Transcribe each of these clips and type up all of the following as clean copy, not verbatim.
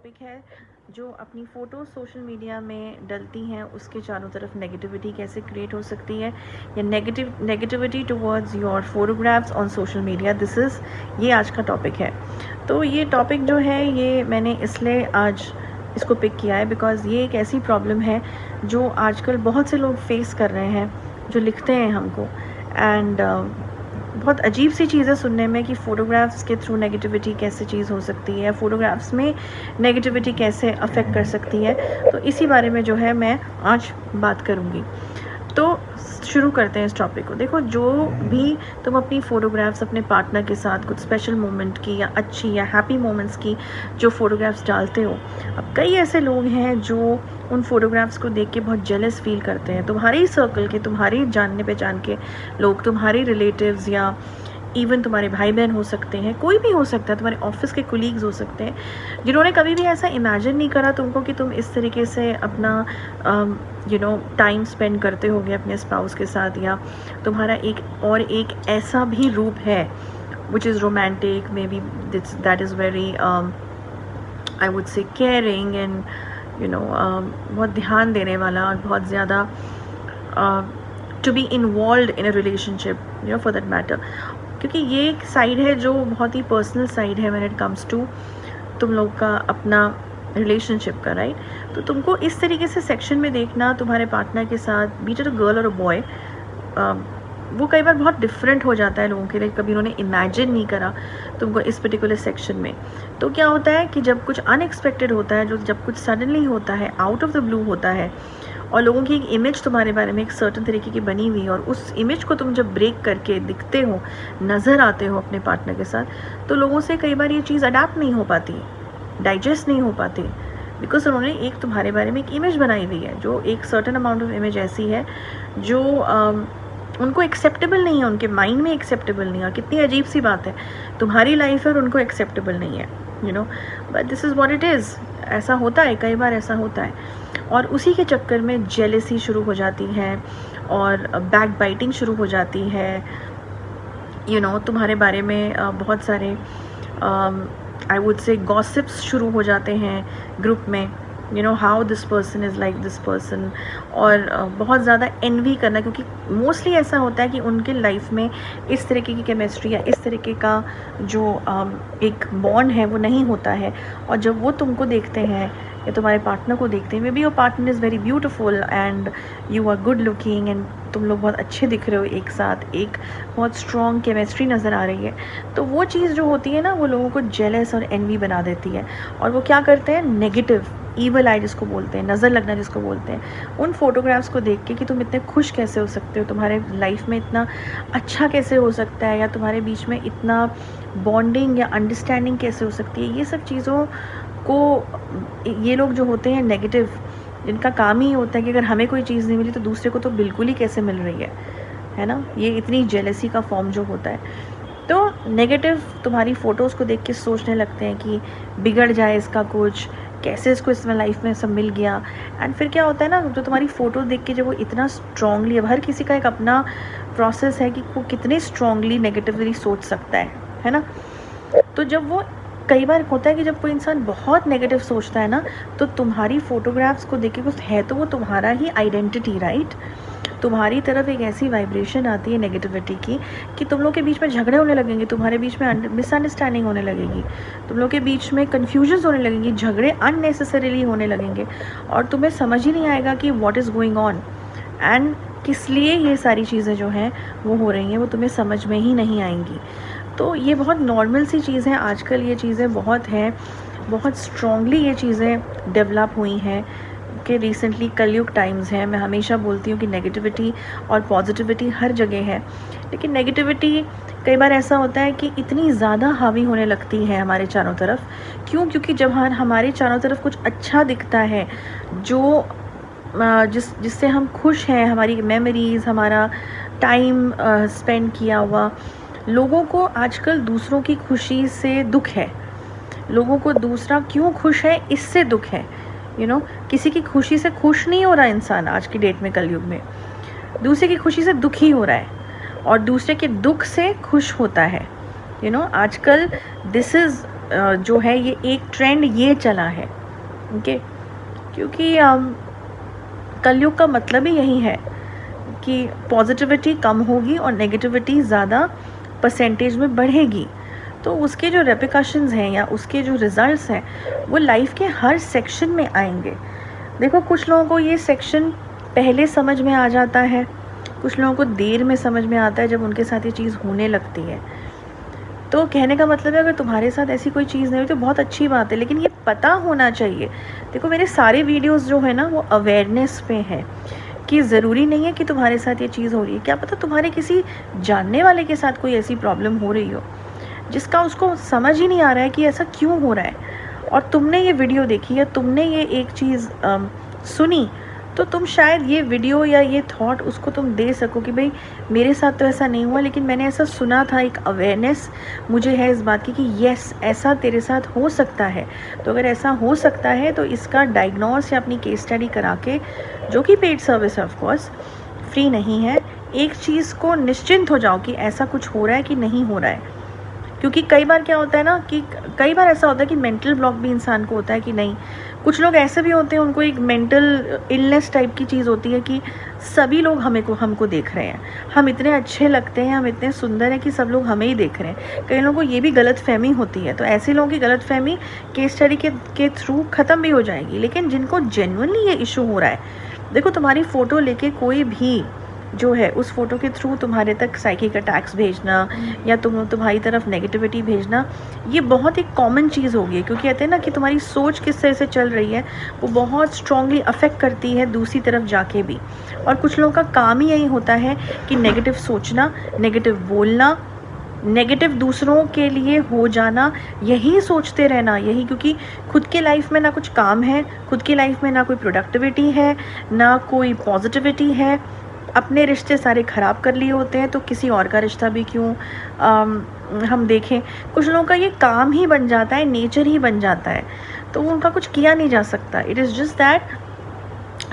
Topic है जो अपनी फ़ोटो सोशल मीडिया में डलती हैं उसके चारों तरफ नेगेटिविटी कैसे क्रिएट हो सकती है या negativity towards your photographs on social media. ये आज का टॉपिक है। तो ये टॉपिक जो है ये मैंने इसलिए आज इसको पिक किया है बिकॉज़ ये एक ऐसी प्रॉब्लम है जो आजकल बहुत से लोग फेस कर रहे हैं, जो लिखते हैं हमको। एंड बहुत अजीब सी चीज़ है सुनने में कि फ़ोटोग्राफ्स के थ्रू नेगेटिविटी कैसे चीज़ हो सकती है, फ़ोटोग्राफ्स में नेगेटिविटी कैसे अफेक्ट कर सकती है। तो इसी बारे में जो है मैं आज बात करूँगी। तो शुरू करते हैं इस टॉपिक को। देखो, जो भी तुम अपनी फ़ोटोग्राफ्स अपने पार्टनर के साथ कुछ स्पेशल मोमेंट की या अच्छी या हैप्पी मोमेंट्स की जो फ़ोटोग्राफ्स डालते हो, अब कई ऐसे लोग हैं जो उन फ़ोटोग्राफ्स को देख के बहुत जेलस फील करते हैं। तुम्हारे ही सर्कल के, तुम्हारे जानने पहचान के लोग, तुम्हारे रिलेटिव्स या इवन तुम्हारे भाई बहन हो सकते हैं, कोई भी हो सकता है, तुम्हारे ऑफिस के कोलीग्स हो सकते हैं, जिन्होंने कभी भी ऐसा इमेजिन नहीं करा तुमको कि तुम इस तरीके से अपना टाइम स्पेंड करते होगे अपने स्पाउस के साथ, या तुम्हारा एक ऐसा भी रूप है which is romantic, maybe that is very I would say caring and बहुत ध्यान देने वाला और बहुत ज़्यादा to be involve in a relationship for that matter. क्योंकि ये एक साइड है जो बहुत ही पर्सनल साइड है व्हेन इट कम्स टू तुम लोग का अपना रिलेशनशिप का, राइट। तो तुमको इस तरीके से सेक्शन में देखना तुम्हारे पार्टनर के साथ, बीट इट अ गर्ल और अ बॉय, वो कई बार बहुत डिफरेंट हो जाता है लोगों के लिए। कभी उन्होंने इमेजिन नहीं करा तुमको इस पर्टिकुलर सेक्शन में। तो क्या होता है कि जब कुछ अनएक्सपेक्टेड होता है, जब कुछ सडनली होता है, आउट ऑफ द ब्लू होता है, और लोगों की एक इमेज तुम्हारे बारे में एक सर्टन तरीके की बनी हुई है, और उस इमेज को तुम जब ब्रेक करके दिखते हो, नज़र आते हो अपने पार्टनर के साथ, तो लोगों से कई बार ये चीज़ अडेप्ट नहीं हो पाती, डाइजेस्ट नहीं हो पाती, बिकॉज उन्होंने एक तुम्हारे बारे में एक इमेज बनाई हुई है, जो एक सर्टन अमाउंट ऑफ इमेज ऐसी है जो उनको एक्सेप्टेबल नहीं है, उनके माइंड में एक्सेप्टेबल नहीं है। और कितनी अजीब सी बात है, तुम्हारी लाइफ है और उनको एक्सेप्टेबल नहीं है, but this is what it is. ऐसा होता है, कई बार ऐसा होता है, और उसी के चक्कर में जेलेसी शुरू हो जाती है और बैक बाइटिंग शुरू हो जाती है। तुम्हारे बारे में बहुत सारे आई वुड से गॉसिप्स शुरू हो जाते हैं ग्रुप में, how this person is like this person, और बहुत ज़्यादा एनवी करना, क्योंकि मोस्टली ऐसा होता है कि उनके लाइफ में इस तरीके की केमिस्ट्री या इस तरीके का जो एक बॉन्ड है वो नहीं होता है। और जब वो तुमको देखते हैं या तुम्हारे पार्टनर को देखते हैं, maybe your partner is very beautiful and you are good looking and तुम लोग बहुत अच्छे दिख रहे हो एक साथ, एक बहुत स्ट्रॉन्ग केमिस्ट्री नज़र आ रही है, तो वो चीज़ जो होती है ना, वो लोगों को जेलस और एनवी बना देती है। और वो क्या करते हैं, नेगेटिव ईवल आई जिसको बोलते हैं, नज़र लगना जिसको बोलते हैं, उन फोटोग्राफ्स को देख के कि तुम इतने खुश कैसे हो सकते हो, तुम्हारे लाइफ में इतना अच्छा कैसे हो सकता है, या तुम्हारे बीच में इतना बॉन्डिंग या अंडरस्टैंडिंग कैसे हो सकती है, ये सब चीज़ों को ये लोग जो होते हैं नेगेटिव, जिनका काम ही होता है कि अगर हमें कोई चीज़ नहीं मिली तो दूसरे को तो बिल्कुल ही कैसे मिल रही है ना। ये इतनी जेलसी का फॉर्म जो होता है, तो नेगेटिव तुम्हारी फ़ोटोज़ को देख के सोचने लगते हैं कि बिगड़ जाए इसका कुछ, कैसे इसको इसमें लाइफ में सब मिल गया। एंड फिर क्या होता है ना, जो तुम्हारी फ़ोटो देख के जब वो इतना स्ट्रांगली, अब हर किसी का एक अपना प्रोसेस है कि वो कितने स्ट्रांगली नेगेटिवली सोच सकता है ना। तो जब वो कई बार होता है कि जब कोई इंसान बहुत नेगेटिव सोचता है ना, तो तुम्हारी फ़ोटोग्राफ्स को देख के कुछ है तो वो तुम्हारा ही आइडेंटिटी, राइट। तुम्हारी तरफ एक ऐसी वाइब्रेशन आती है नेगेटिविटी की कि तुम लोग के बीच में झगड़े होने लगेंगे, तुम्हारे बीच में मिसअंडरस्टैंडिंग होने लगेगी, तुम लोग के बीच में कन्फ्यूजन्स होने लगेंगी, झगड़े अननेसेसरीली होने लगेंगे, और तुम्हें समझ ही नहीं आएगा कि what is going on and किस लिए ये सारी चीज़ें जो हैं वो हो रही हैं, वो तुम्हें समझ में ही नहीं आएंगी। तो ये बहुत नॉर्मल सी चीज़ है, आजकल ये चीज़ें बहुत हैं, बहुत स्ट्रॉन्गली ये चीज़ें डेवलप हुई हैं कि रिसेंटली कलयुग टाइम्स हैं। मैं हमेशा बोलती हूँ कि नेगेटिविटी और पॉजिटिविटी हर जगह है, लेकिन नेगेटिविटी कई बार ऐसा होता है कि इतनी ज़्यादा हावी होने लगती है हमारे चारों तरफ। क्यों? क्योंकि जब हमारे चारों तरफ कुछ अच्छा दिखता है, जो जिससे हम खुश हैं, हमारी मेमोरीज़, हमारा टाइम स्पेंड किया हुआ, लोगों को आजकल दूसरों की खुशी से दुख है। लोगों को दूसरा क्यों खुश है इससे दुख है। किसी की खुशी से खुश नहीं हो रहा इंसान आज की डेट में, कलयुग में दूसरे की खुशी से दुखी हो रहा है और दूसरे के दुख से खुश होता है। आजकल दिस इज़ जो है ये एक ट्रेंड ये चला है, ओके। क्योंकि कलयुग का मतलब ही यही है कि पॉजिटिविटी कम होगी और नेगेटिविटी ज़्यादा परसेंटेज में बढ़ेगी, तो उसके जो रेपिकशंस हैं या उसके जो रिज़ल्ट्स हैं वो लाइफ के हर सेक्शन में आएंगे। देखो, कुछ लोगों को ये सेक्शन पहले समझ में आ जाता है, कुछ लोगों को देर में समझ में आता है जब उनके साथ ये चीज़ होने लगती है। तो कहने का मतलब है, अगर तुम्हारे साथ ऐसी कोई चीज़ नहीं हुई तो बहुत अच्छी बात है, लेकिन ये पता होना चाहिए। देखो, मेरे सारे वीडियोस जो है ना वो अवेयरनेस पे है कि ज़रूरी नहीं है कि तुम्हारे साथ ये चीज़ हो रही है, क्या पता तुम्हारे किसी जानने वाले के साथ कोई ऐसी प्रॉब्लम हो रही हो जिसका उसको समझ ही नहीं आ रहा है कि ऐसा क्यों हो रहा है, और तुमने ये वीडियो देखी या तुमने ये एक चीज़ सुनी, तो तुम शायद ये वीडियो या ये थॉट उसको तुम दे सको कि भाई मेरे साथ तो ऐसा नहीं हुआ, लेकिन मैंने ऐसा सुना था, एक अवेयरनेस मुझे है इस बात की कि येस ऐसा तेरे साथ हो सकता है। तो अगर ऐसा हो सकता है तो इसका डायग्नोस या अपनी केस स्टडी करा के, जो कि पेड सर्विस है ऑफ कोर्स, फ्री नहीं है, एक चीज़ को निश्चिंत हो जाओ कि ऐसा कुछ हो रहा है कि नहीं हो रहा है। क्योंकि कई बार क्या होता है ना कि कई बार ऐसा होता है कि मेंटल ब्लॉक भी इंसान को होता है कि नहीं, कुछ लोग ऐसे भी होते हैं उनको एक मेंटल इलनेस टाइप की चीज़ होती है कि सभी लोग हमको देख रहे हैं, हम इतने अच्छे लगते हैं, हम इतने सुंदर हैं कि सब लोग हमें ही देख रहे हैं। कई लोगों को ये भी गलत फहमी होती है, तो ऐसे लोगों की गलत फहमी केस स्टडी के थ्रू ख़त्म भी हो जाएगी। लेकिन जिनको जेन्युइनली ये इशू हो रहा है, देखो तुम्हारी फ़ोटो लेके कोई भी जो है उस फोटो के थ्रू तुम्हारे तक साइकिक अटैक्स भेजना या तुम्हारी तरफ नेगेटिविटी भेजना, ये बहुत एक कॉमन चीज़ होगी। क्योंकि कहते हैं ना कि तुम्हारी सोच किस तरह से चल रही है वो बहुत स्ट्रांगली अफेक्ट करती है दूसरी तरफ जाके भी। और कुछ लोगों का काम ही यही होता है कि नेगेटिव सोचना, नेगेटिव बोलना, नेगेटिव दूसरों के लिए हो जाना, यही सोचते रहना, यही। क्योंकि खुद के लाइफ में ना कुछ काम है, खुद की लाइफ में ना कोई प्रोडक्टिविटी है, ना कोई पॉजिटिविटी है, अपने रिश्ते सारे ख़राब कर लिए होते हैं, तो किसी और का रिश्ता भी क्यों हम देखें। कुछ लोगों का ये काम ही बन जाता है, नेचर ही बन जाता है, तो उनका कुछ किया नहीं जा सकता। इट इज़ जस्ट दैट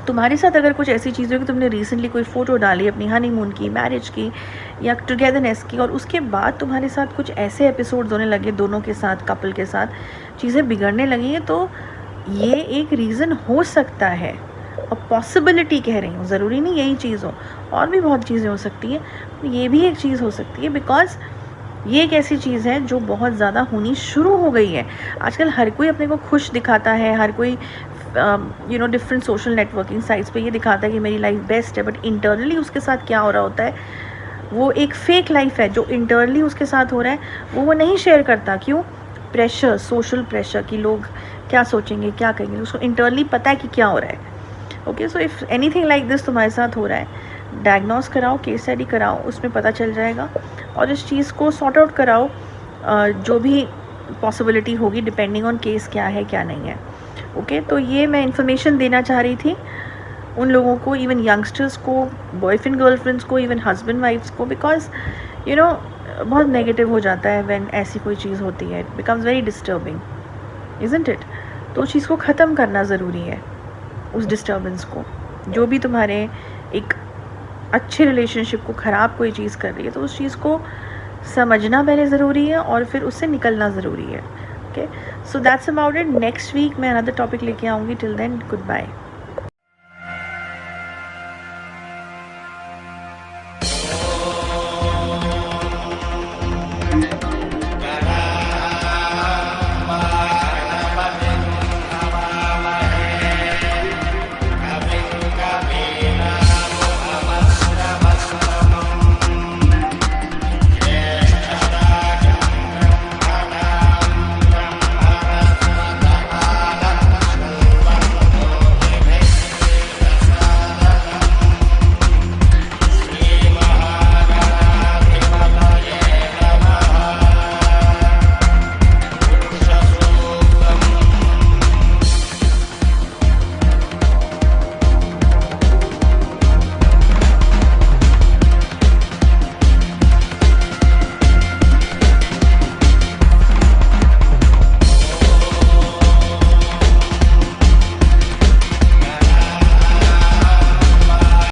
तुम्हारे साथ अगर कुछ ऐसी चीज़ हो कि तुमने रिसेंटली कोई फ़ोटो डाली अपनी हनीमून की, मैरिज की या टुगेदरनेस की, और उसके बाद तुम्हारे साथ कुछ ऐसे एपिसोड्स होने लगे दोनों के साथ, कपल के साथ चीज़ें बिगड़ने लगी हैं, तो ये एक रीज़न हो सकता है। और पॉसिबिलिटी कह रही हूँ, ज़रूरी नहीं यही चीज़ हो, और भी बहुत चीज़ें हो सकती हैं। ये भी एक चीज़ हो सकती है, बिकॉज़ ये एक ऐसी चीज़ है जो बहुत ज़्यादा होनी शुरू हो गई है। आजकल हर कोई अपने को खुश दिखाता है, हर कोई डिफरेंट सोशल नेटवर्किंग साइट्स पे ये दिखाता है कि मेरी लाइफ बेस्ट है, बट इंटरनली उसके साथ क्या हो रहा होता है वो एक फेक लाइफ है। जो इंटरनली उसके साथ हो रहा है वो नहीं शेयर करता। क्यों? प्रेशर, सोशल प्रेशर कि लोग क्या सोचेंगे, क्या कहेंगे। उसको इंटरनली पता है कि क्या हो रहा है। Okay, so if anything like this तुम्हारे साथ हो रहा है, डायग्नोस कराओ, केस स्टडी कराओ, उसमें पता चल जाएगा, और इस चीज़ को सॉर्ट आउट कराओ, जो भी पॉसिबिलिटी होगी डिपेंडिंग ऑन केस क्या है क्या नहीं है। ओके, तो ये मैं इन्फॉर्मेशन देना चाह रही थी उन लोगों को, इवन यंगस्टर्स को, बॉयफ्रेंड गर्लफ्रेंड्स को, इवन हस्बैंड वाइफ्स को, बिकॉज बहुत नेगेटिव हो जाता है व्हेन ऐसी कोई चीज़ होती है। It becomes very disturbing, isn't it? तो उस चीज़ को ख़त्म करना ज़रूरी है, उस डिस्टर्बेंस को, जो भी तुम्हारे एक अच्छे रिलेशनशिप को ख़राब कोई चीज़ कर रही है, तो उस चीज़ को समझना पहले ज़रूरी है और फिर उससे निकलना ज़रूरी है। Okay, so that's about it. Next week मैं अनदर टॉपिक लेके आऊँगी। Till then, good bye.